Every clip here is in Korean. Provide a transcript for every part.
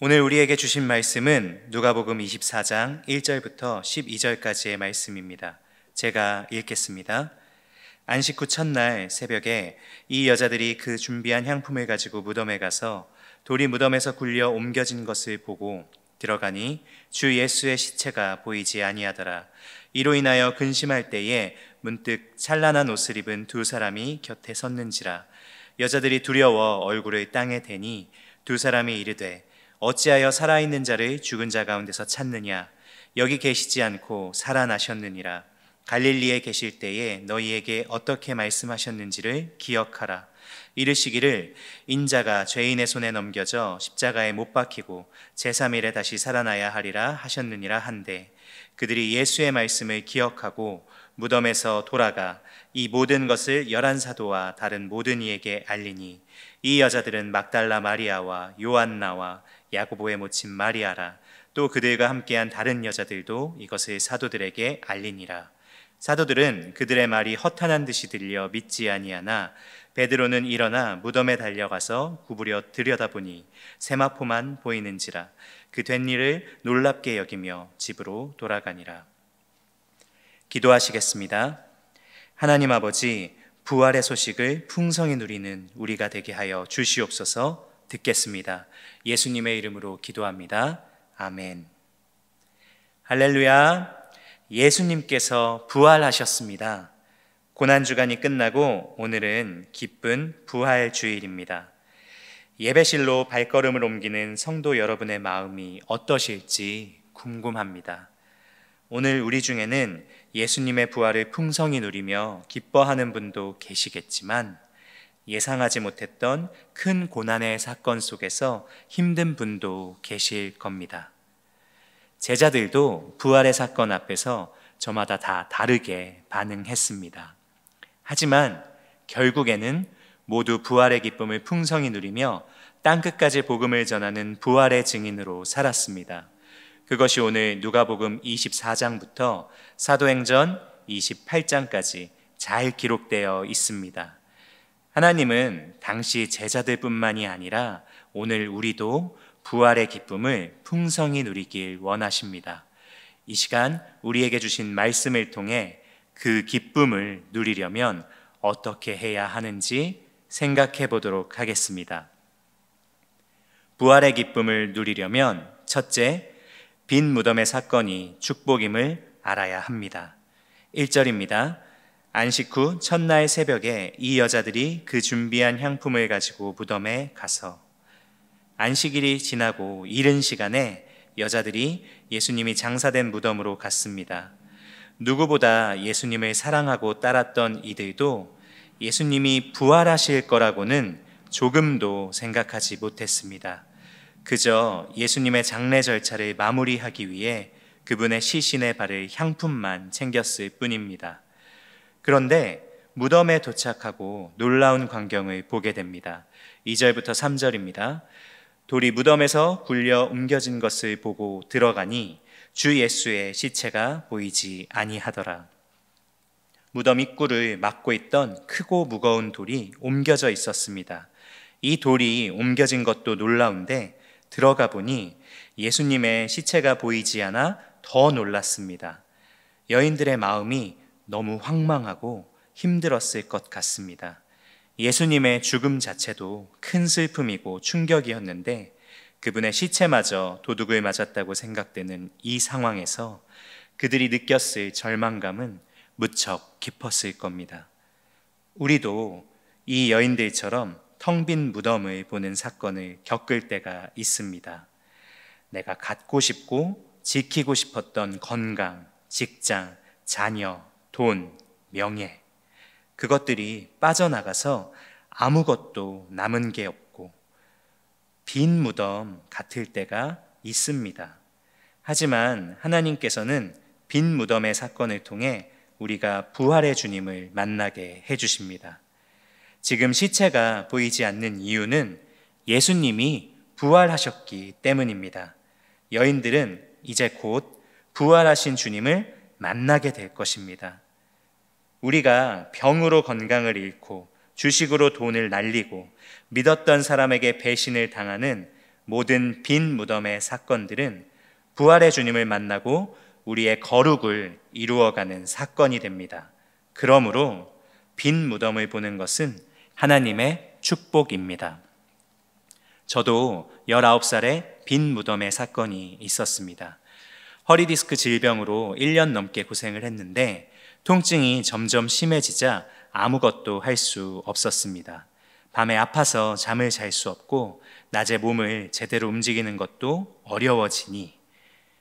오늘 우리에게 주신 말씀은 누가복음 24장 1절부터 12절까지의 말씀입니다. 제가 읽겠습니다. 안식 후 첫날 새벽에 이 여자들이 그 준비한 향품을 가지고 무덤에 가서 돌이 무덤에서 굴려 옮겨진 것을 보고 들어가니 주 예수의 시체가 보이지 아니하더라. 이로 인하여 근심할 때에 문득 찬란한 옷을 입은 두 사람이 곁에 섰는지라. 여자들이 두려워 얼굴을 땅에 대니 두 사람이 이르되 어찌하여 살아있는 자를 죽은 자 가운데서 찾느냐? 여기 계시지 않고 살아나셨느니라. 갈릴리에 계실 때에 너희에게 어떻게 말씀하셨는지를 기억하라. 이르시기를 인자가 죄인의 손에 넘겨져 십자가에 못 박히고 제3일에 다시 살아나야 하리라 하셨느니라 한데, 그들이 예수의 말씀을 기억하고 무덤에서 돌아가 이 모든 것을 11사도와 다른 모든 이에게 알리니, 이 여자들은 막달라 마리아와 요한나와 야고보의 모친 마리아라. 또 그들과 함께한 다른 여자들도 이것을 사도들에게 알리니라. 사도들은 그들의 말이 허탄한 듯이 들려 믿지 아니하나 베드로는 일어나 무덤에 달려가서 구부려 들여다보니 세마포만 보이는지라. 그 된 일을 놀랍게 여기며 집으로 돌아가니라. 기도하시겠습니다. 하나님 아버지, 부활의 소식을 풍성히 누리는 우리가 되게 하여 주시옵소서. 듣겠습니다. 예수님의 이름으로 기도합니다. 아멘. 할렐루야. 예수님께서 부활하셨습니다. 고난주간이 끝나고 오늘은 기쁜 부활 주일입니다. 예배실로 발걸음을 옮기는 성도 여러분의 마음이 어떠실지 궁금합니다. 오늘 우리 중에는 예수님의 부활을 풍성히 누리며 기뻐하는 분도 계시겠지만, 예상하지 못했던 큰 고난의 사건 속에서 힘든 분도 계실 겁니다. 제자들도 부활의 사건 앞에서 저마다 다 다르게 반응했습니다. 하지만 결국에는 모두 부활의 기쁨을 풍성히 누리며 땅끝까지 복음을 전하는 부활의 증인으로 살았습니다. 그것이 오늘 누가복음 24장부터 사도행전 28장까지 잘 기록되어 있습니다. 하나님은 당시 제자들뿐만이 아니라 오늘 우리도 부활의 기쁨을 풍성히 누리길 원하십니다. 이 시간 우리에게 주신 말씀을 통해 그 기쁨을 누리려면 어떻게 해야 하는지 생각해 보도록 하겠습니다. 부활의 기쁨을 누리려면 첫째, 빈 무덤의 사건이 축복임을 알아야 합니다. 1절입니다. 안식 후 첫날 새벽에 이 여자들이 그 준비한 향품을 가지고 무덤에 가서. 안식일이 지나고 이른 시간에 여자들이 예수님이 장사된 무덤으로 갔습니다. 누구보다 예수님을 사랑하고 따랐던 이들도 예수님이 부활하실 거라고는 조금도 생각하지 못했습니다. 그저 예수님의 장례 절차를 마무리하기 위해 그분의 시신에 바를 향품만 챙겼을 뿐입니다. 그런데 무덤에 도착하고 놀라운 광경을 보게 됩니다. 2절부터 3절입니다. 돌이 무덤에서 굴려 옮겨진 것을 보고 들어가니 주 예수의 시체가 보이지 아니하더라. 무덤 입구를 막고 있던 크고 무거운 돌이 옮겨져 있었습니다. 이 돌이 옮겨진 것도 놀라운데 들어가 보니 예수님의 시체가 보이지 않아 더 놀랐습니다. 여인들의 마음이 너무 황망하고 힘들었을 것 같습니다. 예수님의 죽음 자체도 큰 슬픔이고 충격이었는데 그분의 시체마저 도둑을 맞았다고 생각되는 이 상황에서 그들이 느꼈을 절망감은 무척 깊었을 겁니다. 우리도 이 여인들처럼 텅 빈 무덤을 보는 사건을 겪을 때가 있습니다. 내가 갖고 싶고 지키고 싶었던 건강, 직장, 자녀, 돈, 명예, 그것들이 빠져나가서 아무것도 남은 게 없고 빈 무덤 같을 때가 있습니다. 하지만 하나님께서는 빈 무덤의 사건을 통해 우리가 부활의 주님을 만나게 해주십니다. 지금 시체가 보이지 않는 이유는 예수님이 부활하셨기 때문입니다. 여인들은 이제 곧 부활하신 주님을 만나게 될 것입니다. 우리가 병으로 건강을 잃고 주식으로 돈을 날리고 믿었던 사람에게 배신을 당하는 모든 빈 무덤의 사건들은 부활의 주님을 만나고 우리의 거룩을 이루어가는 사건이 됩니다. 그러므로 빈 무덤을 보는 것은 하나님의 축복입니다. 저도 19살에 빈 무덤의 사건이 있었습니다. 허리디스크 질병으로 1년 넘게 고생을 했는데 통증이 점점 심해지자 아무것도 할 수 없었습니다. 밤에 아파서 잠을 잘 수 없고 낮에 몸을 제대로 움직이는 것도 어려워지니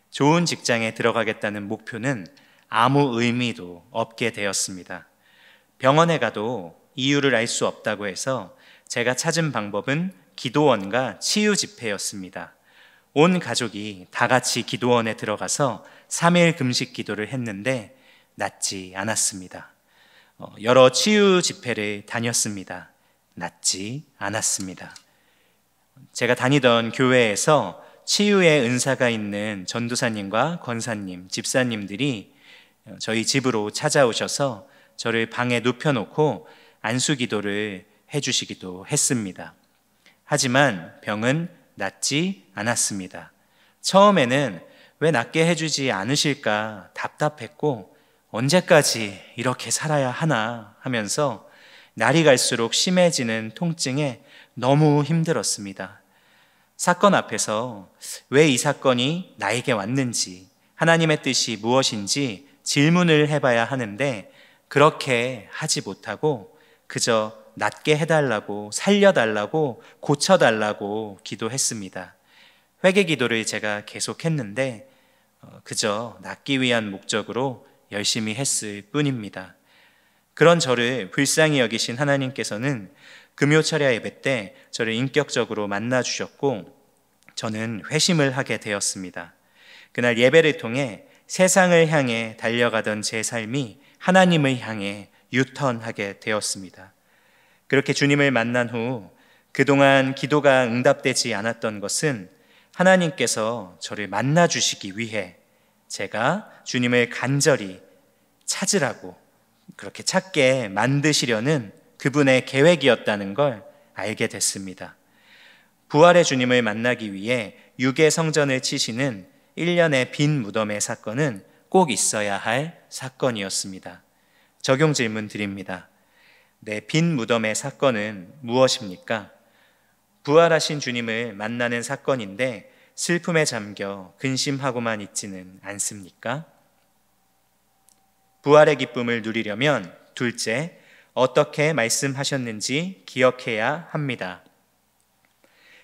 좋은 직장에 들어가겠다는 목표는 아무 의미도 없게 되었습니다. 병원에 가도 이유를 알 수 없다고 해서 제가 찾은 방법은 기도원과 치유 집회였습니다. 온 가족이 다 같이 기도원에 들어가서 3일 금식 기도를 했는데 낫지 않았습니다. 여러 치유 집회를 다녔습니다. 낫지 않았습니다. 제가 다니던 교회에서 치유의 은사가 있는 전도사님과 권사님, 집사님들이 저희 집으로 찾아오셔서 저를 방에 눕혀놓고 안수기도를 해주시기도 했습니다. 하지만 병은 낫지 않았습니다. 처음에는 왜 낫게 해주지 않으실까 답답했고 언제까지 이렇게 살아야 하나 하면서 날이 갈수록 심해지는 통증에 너무 힘들었습니다. 사건 앞에서 왜 이 사건이 나에게 왔는지, 하나님의 뜻이 무엇인지 질문을 해봐야 하는데 그렇게 하지 못하고 그저 낫게 해달라고, 살려달라고, 고쳐달라고 기도했습니다. 회개 기도를 제가 계속했는데 그저 낫기 위한 목적으로 열심히 했을 뿐입니다. 그런 저를 불쌍히 여기신 하나님께서는 금요철야 예배 때 저를 인격적으로 만나주셨고 저는 회심을 하게 되었습니다. 그날 예배를 통해 세상을 향해 달려가던 제 삶이 하나님을 향해 유턴하게 되었습니다. 그렇게 주님을 만난 후 그동안 기도가 응답되지 않았던 것은 하나님께서 저를 만나주시기 위해 제가 주님을 간절히 찾으라고 그렇게 찾게 만드시려는 그분의 계획이었다는 걸 알게 됐습니다. 부활의 주님을 만나기 위해 육의 성전을 치시는 1년의 빈 무덤의 사건은 꼭 있어야 할 사건이었습니다. 적용 질문 드립니다. 내 빈 무덤의 사건은 무엇입니까? 부활하신 주님을 만나는 사건인데 슬픔에 잠겨 근심하고만 있지는 않습니까? 부활의 기쁨을 누리려면 둘째, 어떻게 말씀하셨는지 기억해야 합니다.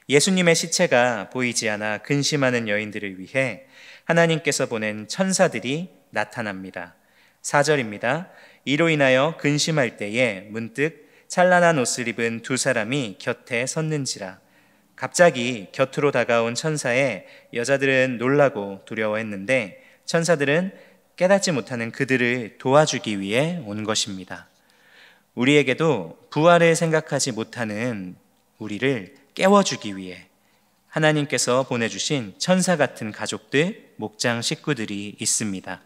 예수님의 시체가 보이지 않아 근심하는 여인들을 위해 하나님께서 보낸 천사들이 나타납니다. 4절입니다. 이로 인하여 근심할 때에 문득 찬란한 옷을 입은 두 사람이 곁에 섰는지라. 갑자기 곁으로 다가온 천사에 여자들은 놀라고 두려워했는데 천사들은 깨닫지 못하는 그들을 도와주기 위해 온 것입니다. 우리에게도 부활을 생각하지 못하는 우리를 깨워주기 위해 하나님께서 보내주신 천사 같은 가족들, 목장 식구들이 있습니다.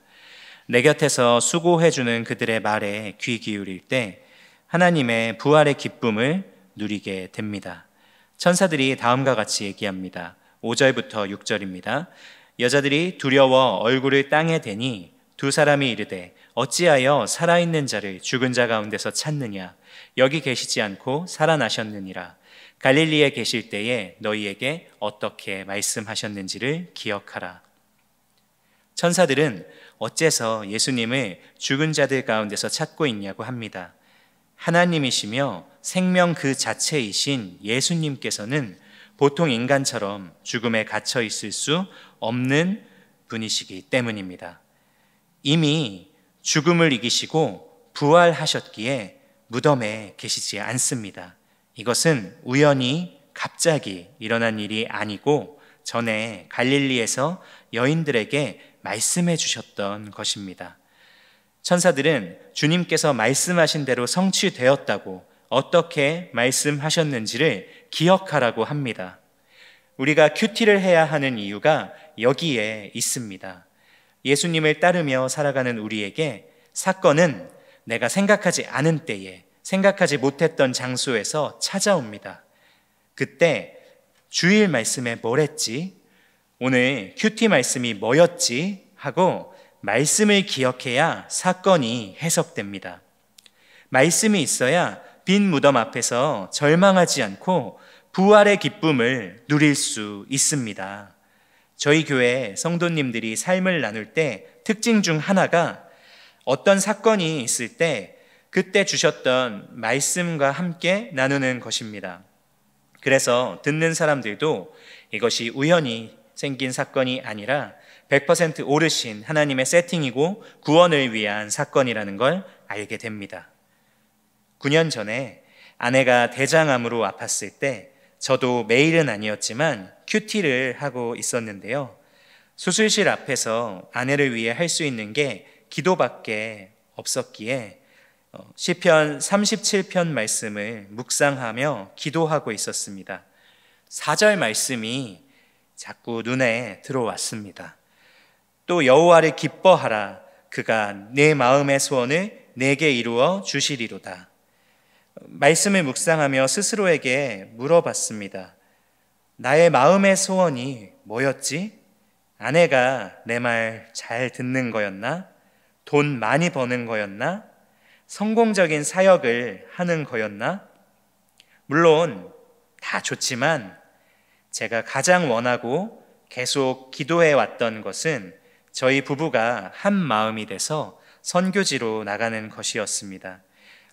내 곁에서 수고해주는 그들의 말에 귀 기울일 때 하나님의 부활의 기쁨을 누리게 됩니다. 천사들이 다음과 같이 얘기합니다. 5절부터 6절입니다. 여자들이 두려워 얼굴을 땅에 대니 두 사람이 이르되 어찌하여 살아있는 자를 죽은 자 가운데서 찾느냐? 여기 계시지 않고 살아나셨느니라. 갈릴리에 계실 때에 너희에게 어떻게 말씀하셨는지를 기억하라. 천사들은 어째서 예수님을 죽은 자들 가운데서 찾고 있냐고 합니다. 하나님이시며 생명 그 자체이신 예수님께서는 보통 인간처럼 죽음에 갇혀 있을 수 없는 분이시기 때문입니다. 이미 죽음을 이기시고 부활하셨기에 무덤에 계시지 않습니다. 이것은 우연히 갑자기 일어난 일이 아니고 전에 갈릴리에서 여인들에게 말씀해 주셨던 것입니다. 천사들은 주님께서 말씀하신 대로 성취되었다고 어떻게 말씀하셨는지를 기억하라고 합니다. 우리가 큐티를 해야 하는 이유가 여기에 있습니다. 예수님을 따르며 살아가는 우리에게 사건은 내가 생각하지 않은 때에 생각하지 못했던 장소에서 찾아옵니다. 그때 주일 말씀에 뭘 했지? 오늘 큐티 말씀이 뭐였지? 하고 말씀을 기억해야 사건이 해석됩니다. 말씀이 있어야 빈 무덤 앞에서 절망하지 않고 부활의 기쁨을 누릴 수 있습니다. 저희 교회 성도님들이 삶을 나눌 때 특징 중 하나가 어떤 사건이 있을 때 그때 주셨던 말씀과 함께 나누는 것입니다. 그래서 듣는 사람들도 이것이 우연히 생긴 사건이 아니라 100% 오르신 하나님의 세팅이고 구원을 위한 사건이라는 걸 알게 됩니다. 9년 전에 아내가 대장암으로 아팠을 때 저도 매일은 아니었지만 큐티를 하고 있었는데요. 수술실 앞에서 아내를 위해 할 수 있는 게 기도밖에 없었기에 시편 37편 말씀을 묵상하며 기도하고 있었습니다. 4절 말씀이 자꾸 눈에 들어왔습니다. 또 여호와를 기뻐하라. 그가 내 마음의 소원을 내게 이루어 주시리로다. 말씀을 묵상하며 스스로에게 물어봤습니다. 나의 마음의 소원이 뭐였지? 아내가 내 말 잘 듣는 거였나? 돈 많이 버는 거였나? 성공적인 사역을 하는 거였나? 물론 다 좋지만 제가 가장 원하고 계속 기도해 왔던 것은 저희 부부가 한 마음이 돼서 선교지로 나가는 것이었습니다.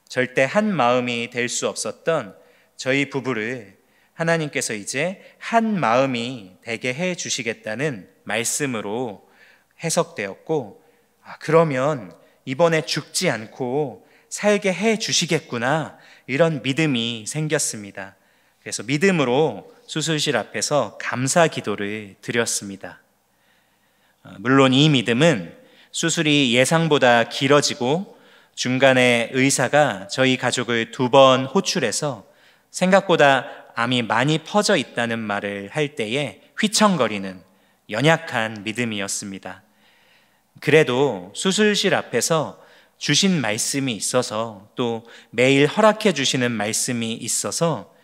절대 한 마음이 될 수 없었던 저희 부부를 하나님께서 이제 한 마음이 되게 해 주시겠다는 말씀으로 해석되었고, 그러면 이번에 죽지 않고 살게 해 주시겠구나, 이런 믿음이 생겼습니다. 그래서 믿음으로 수술실 앞에서 감사 기도를 드렸습니다. 물론 이 믿음은 수술이 예상보다 길어지고 중간에 의사가 저희 가족을 2번 호출해서 생각보다 암이 많이 퍼져 있다는 말을 할 때에 휘청거리는 연약한 믿음이었습니다. 그래도 수술실 앞에서 주신 말씀이 있어서 또 매일 허락해 주시는 말씀이 있어서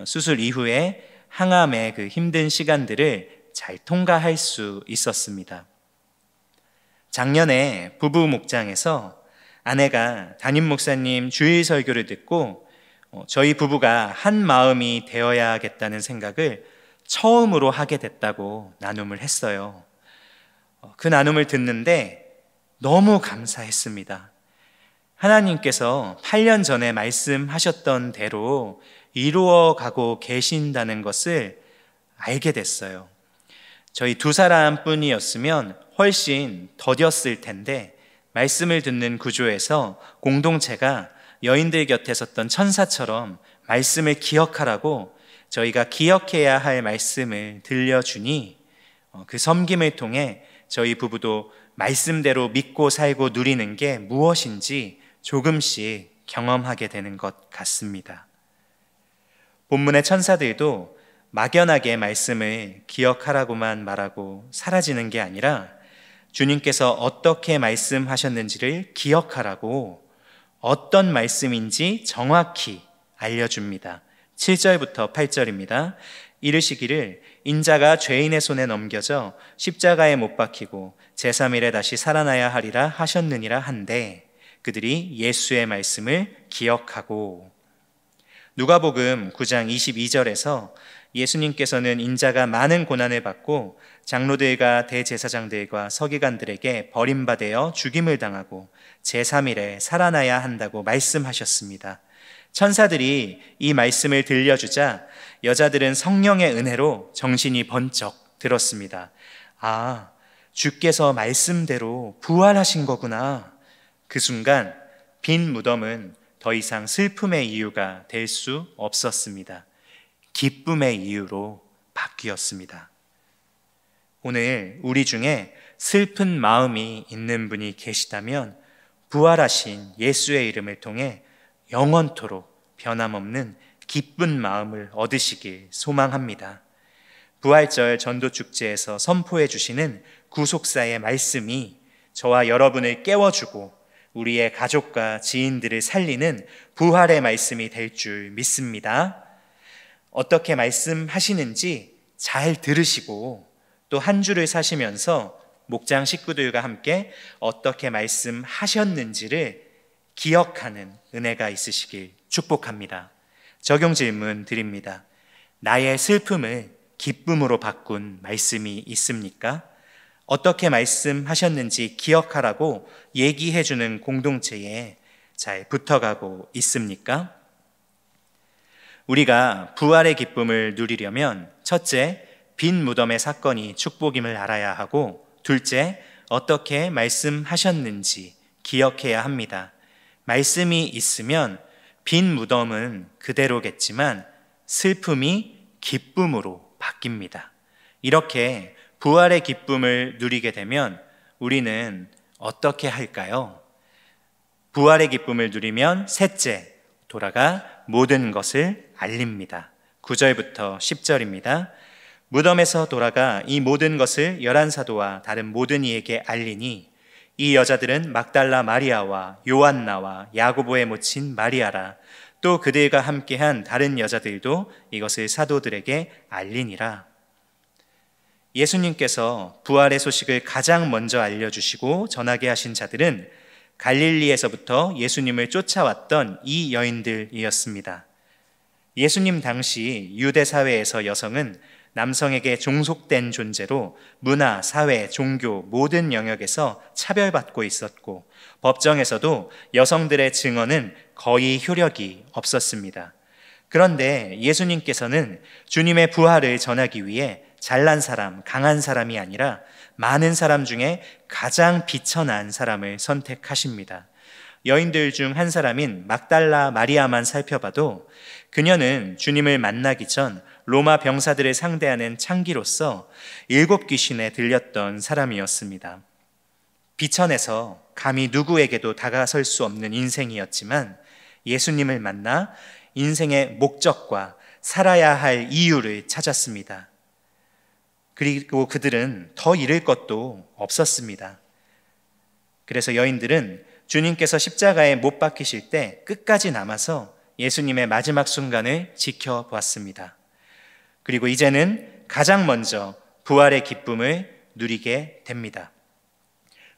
수술 이후에 항암의 그 힘든 시간들을 잘 통과할 수 있었습니다. 작년에 부부 목장에서 아내가 담임 목사님 주일 설교를 듣고 저희 부부가 한 마음이 되어야겠다는 생각을 처음으로 하게 됐다고 나눔을 했어요. 그 나눔을 듣는데 너무 감사했습니다. 하나님께서 8년 전에 말씀하셨던 대로 이루어가고 계신다는 것을 알게 됐어요. 저희 2사람뿐이었으면 훨씬 더뎠을 텐데 말씀을 듣는 구조에서 공동체가 여인들 곁에 섰던 천사처럼 말씀을 기억하라고 저희가 기억해야 할 말씀을 들려주니 그 섬김을 통해 저희 부부도 말씀대로 믿고 살고 누리는 게 무엇인지 조금씩 경험하게 되는 것 같습니다. 본문의 천사들도 막연하게 말씀을 기억하라고만 말하고 사라지는 게 아니라 주님께서 어떻게 말씀하셨는지를 기억하라고 어떤 말씀인지 정확히 알려줍니다. 7절부터 8절입니다. 이르시기를 인자가 죄인의 손에 넘겨져 십자가에 못 박히고 제3일에 다시 살아나야 하리라 하셨느니라 한데 그들이 예수의 말씀을 기억하고, 누가복음 9장 22절에서 예수님께서는 인자가 많은 고난을 받고 장로들과 대제사장들과 서기관들에게 버림받아 죽임을 당하고 제3일에 살아나야 한다고 말씀하셨습니다. 천사들이 이 말씀을 들려주자 여자들은 성령의 은혜로 정신이 번쩍 들었습니다. 아, 주께서 말씀대로 부활하신 거구나. 그 순간 빈 무덤은 더 이상 슬픔의 이유가 될 수 없었습니다. 기쁨의 이유로 바뀌었습니다. 오늘 우리 중에 슬픈 마음이 있는 분이 계시다면 부활하신 예수의 이름을 통해 영원토록 변함없는 기쁜 마음을 얻으시길 소망합니다. 부활절 전도축제에서 선포해 주시는 구속사의 말씀이 저와 여러분을 깨워주고 우리의 가족과 지인들을 살리는 부활의 말씀이 될 줄 믿습니다. 어떻게 말씀하시는지 잘 들으시고 또 한 주를 사시면서 목장 식구들과 함께 어떻게 말씀하셨는지를 기억하는 은혜가 있으시길 축복합니다. 적용 질문 드립니다. 나의 슬픔을 기쁨으로 바꾼 말씀이 있습니까? 어떻게 말씀하셨는지 기억하라고 얘기해주는 공동체에 잘 붙어가고 있습니까? 우리가 부활의 기쁨을 누리려면 첫째, 빈 무덤의 사건이 축복임을 알아야 하고 둘째, 어떻게 말씀하셨는지 기억해야 합니다. 말씀이 있으면 빈 무덤은 그대로겠지만 슬픔이 기쁨으로 바뀝니다. 이렇게 부활의 기쁨을 누리게 되면 우리는 어떻게 할까요? 부활의 기쁨을 누리면 셋째, 돌아가 모든 것을 알립니다. 9절부터 10절입니다. 무덤에서 돌아가 이 모든 것을 열한 사도와 다른 모든 이에게 알리니 이 여자들은 막달라 마리아와 요한나와 야고보의 모친 마리아라. 또 그들과 함께한 다른 여자들도 이것을 사도들에게 알리니라. 예수님께서 부활의 소식을 가장 먼저 알려주시고 전하게 하신 자들은 갈릴리에서부터 예수님을 쫓아왔던 이 여인들이었습니다. 예수님 당시 유대 사회에서 여성은 남성에게 종속된 존재로 문화, 사회, 종교 모든 영역에서 차별받고 있었고 법정에서도 여성들의 증언은 거의 효력이 없었습니다. 그런데 예수님께서는 주님의 부활을 전하기 위해 잘난 사람, 강한 사람이 아니라 많은 사람 중에 가장 비천한 사람을 선택하십니다. 여인들 중 한 사람인 막달라 마리아만 살펴봐도 그녀는 주님을 만나기 전 로마 병사들을 상대하는 창기로서 7 귀신에 들렸던 사람이었습니다. 비천해서 감히 누구에게도 다가설 수 없는 인생이었지만 예수님을 만나 인생의 목적과 살아야 할 이유를 찾았습니다. 그리고 그들은 더 잃을 것도 없었습니다. 그래서 여인들은 주님께서 십자가에 못 박히실 때 끝까지 남아서 예수님의 마지막 순간을 지켜보았습니다. 그리고 이제는 가장 먼저 부활의 기쁨을 누리게 됩니다.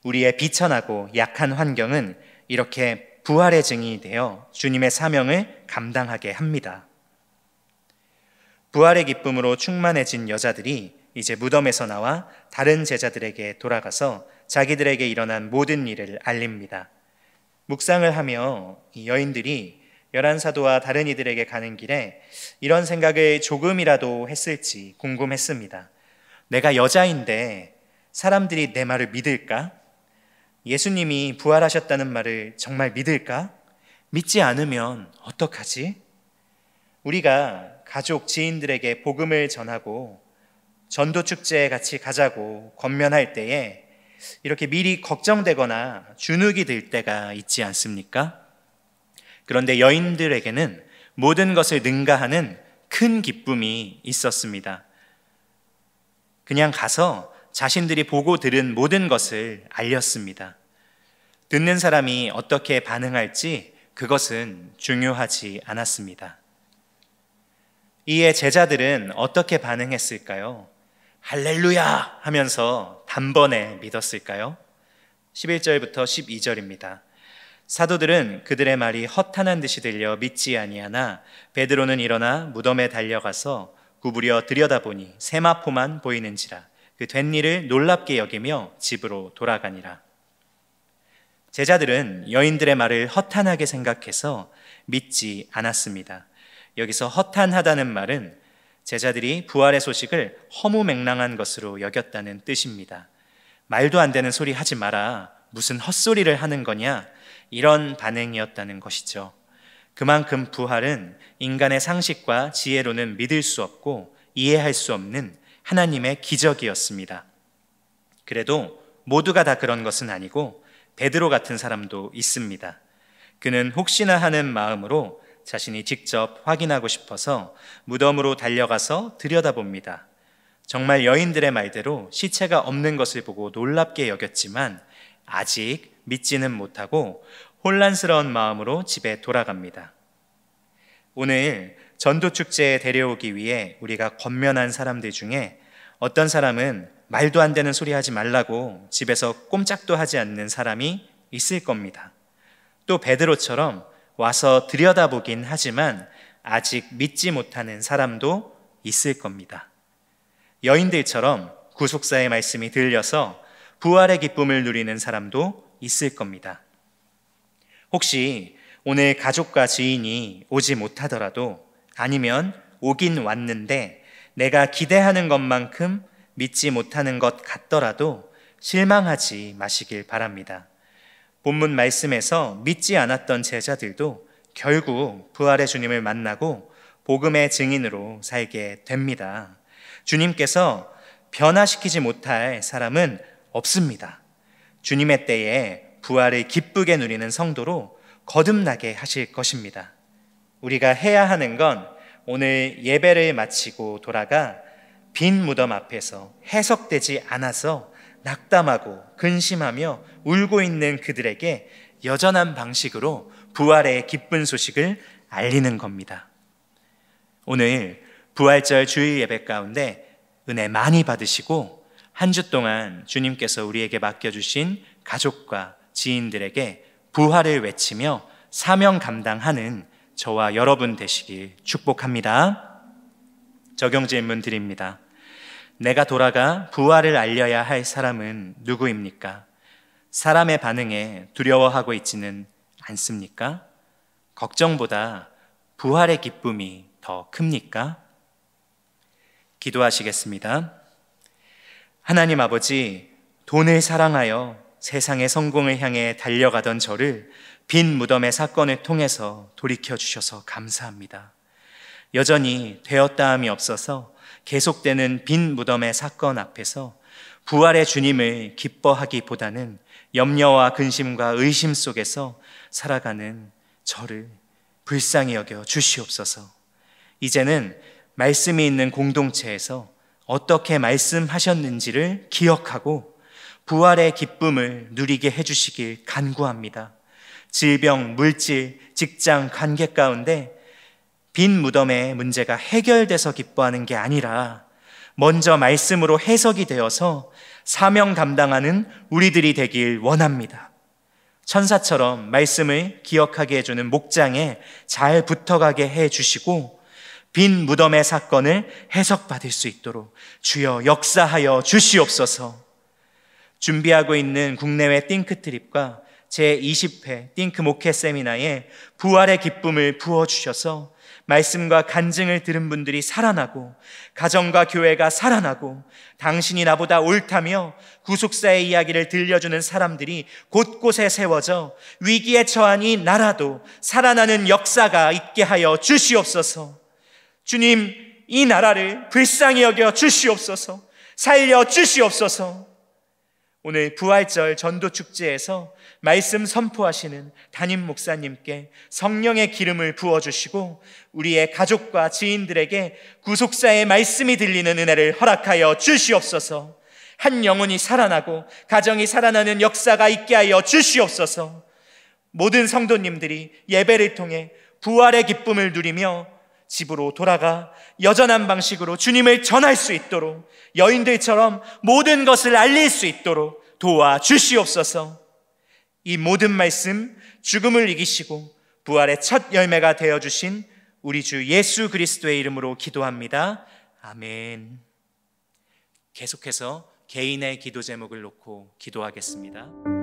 우리의 비천하고 약한 환경은 이렇게 부활의 증인이 되어 주님의 사명을 감당하게 합니다. 부활의 기쁨으로 충만해진 여자들이 이제 무덤에서 나와 다른 제자들에게 돌아가서 자기들에게 일어난 모든 일을 알립니다. 묵상을 하며 이 여인들이 11사도와 다른 이들에게 가는 길에 이런 생각을 조금이라도 했을지 궁금했습니다. 내가 여자인데 사람들이 내 말을 믿을까? 예수님이 부활하셨다는 말을 정말 믿을까? 믿지 않으면 어떡하지? 우리가 가족, 지인들에게 복음을 전하고 전도축제에 같이 가자고 권면할 때에 이렇게 미리 걱정되거나 주눅이 들 때가 있지 않습니까? 그런데 여인들에게는 모든 것을 능가하는 큰 기쁨이 있었습니다. 그냥 가서 자신들이 보고 들은 모든 것을 알렸습니다. 듣는 사람이 어떻게 반응할지 그것은 중요하지 않았습니다. 이에 제자들은 어떻게 반응했을까요? 할렐루야 하면서 단번에 믿었을까요? 11절부터 12절입니다. 사도들은 그들의 말이 허탄한 듯이 들려 믿지 아니하나 베드로는 일어나 무덤에 달려가서 구부려 들여다보니 세마포만 보이는지라 그 된 일을 놀랍게 여기며 집으로 돌아가니라. 제자들은 여인들의 말을 허탄하게 생각해서 믿지 않았습니다. 여기서 허탄하다는 말은 제자들이 부활의 소식을 허무맹랑한 것으로 여겼다는 뜻입니다. 말도 안 되는 소리 하지 마라. 무슨 헛소리를 하는 거냐? 이런 반응이었다는 것이죠. 그만큼 부활은 인간의 상식과 지혜로는 믿을 수 없고 이해할 수 없는 하나님의 기적이었습니다. 그래도 모두가 다 그런 것은 아니고 베드로 같은 사람도 있습니다. 그는 혹시나 하는 마음으로 자신이 직접 확인하고 싶어서 무덤으로 달려가서 들여다봅니다. 정말 여인들의 말대로 시체가 없는 것을 보고 놀랍게 여겼지만 아직 믿지는 못하고 혼란스러운 마음으로 집에 돌아갑니다. 오늘 전도축제에 데려오기 위해 우리가 권면한 사람들 중에 어떤 사람은 말도 안 되는 소리 하지 말라고 집에서 꼼짝도 하지 않는 사람이 있을 겁니다. 또 베드로처럼 와서 들여다보긴 하지만 아직 믿지 못하는 사람도 있을 겁니다. 여인들처럼 구속사의 말씀이 들려서 부활의 기쁨을 누리는 사람도 있을 겁니다. 혹시 오늘 가족과 지인이 오지 못하더라도, 아니면 오긴 왔는데 내가 기대하는 것만큼 믿지 못하는 것 같더라도 실망하지 마시길 바랍니다. 본문 말씀에서 믿지 않았던 제자들도 결국 부활의 주님을 만나고 복음의 증인으로 살게 됩니다. 주님께서 변화시키지 못할 사람은 없습니다. 주님의 때에 부활을 기쁘게 누리는 성도로 거듭나게 하실 것입니다. 우리가 해야 하는 건 오늘 예배를 마치고 돌아가 빈 무덤 앞에서 해석되지 않아서 낙담하고 근심하며 울고 있는 그들에게 여전한 방식으로 부활의 기쁜 소식을 알리는 겁니다. 오늘 부활절 주일 예배 가운데 은혜 많이 받으시고 한 주 동안 주님께서 우리에게 맡겨주신 가족과 지인들에게 부활을 외치며 사명 감당하는 저와 여러분 되시길 축복합니다. 적용 질문 드립니다. 내가 돌아가 부활을 알려야 할 사람은 누구입니까? 사람의 반응에 두려워하고 있지는 않습니까? 걱정보다 부활의 기쁨이 더 큽니까? 기도하시겠습니다. 하나님 아버지, 돈을 사랑하여 세상의 성공을 향해 달려가던 저를 빈 무덤의 사건을 통해서 돌이켜 주셔서 감사합니다. 여전히 되었다함이 없어서 계속되는 빈 무덤의 사건 앞에서 부활의 주님을 기뻐하기보다는 염려와 근심과 의심 속에서 살아가는 저를 불쌍히 여겨 주시옵소서. 이제는 말씀이 있는 공동체에서 어떻게 말씀하셨는지를 기억하고 부활의 기쁨을 누리게 해주시길 간구합니다. 질병, 물질, 직장, 관계 가운데 빈 무덤의 문제가 해결돼서 기뻐하는 게 아니라 먼저 말씀으로 해석이 되어서 사명 감당하는 우리들이 되길 원합니다. 천사처럼 말씀을 기억하게 해주는 목장에 잘 붙어가게 해주시고 빈 무덤의 사건을 해석받을 수 있도록 주여 역사하여 주시옵소서. 준비하고 있는 국내외 띵크트립과 제20회 띵크 목회 세미나에 부활의 기쁨을 부어주셔서 말씀과 간증을 들은 분들이 살아나고 가정과 교회가 살아나고 당신이 나보다 옳다며 구속사의 이야기를 들려주는 사람들이 곳곳에 세워져 위기에 처한 이 나라도 살아나는 역사가 있게 하여 주시옵소서. 주님, 이 나라를 불쌍히 여겨 주시옵소서. 살려 주시옵소서. 오늘 부활절 전도축제에서 말씀 선포하시는 담임 목사님께 성령의 기름을 부어주시고 우리의 가족과 지인들에게 구속사의 말씀이 들리는 은혜를 허락하여 주시옵소서. 한 영혼이 살아나고 가정이 살아나는 역사가 있게 하여 주시옵소서. 모든 성도님들이 예배를 통해 부활의 기쁨을 누리며 집으로 돌아가 여전한 방식으로 주님을 전할 수 있도록 여인들처럼 모든 것을 알릴 수 있도록 도와주시옵소서. 이 모든 말씀 죽음을 이기시고 부활의 첫 열매가 되어주신 우리 주 예수 그리스도의 이름으로 기도합니다. 아멘. 계속해서 개인의 기도 제목을 놓고 기도하겠습니다.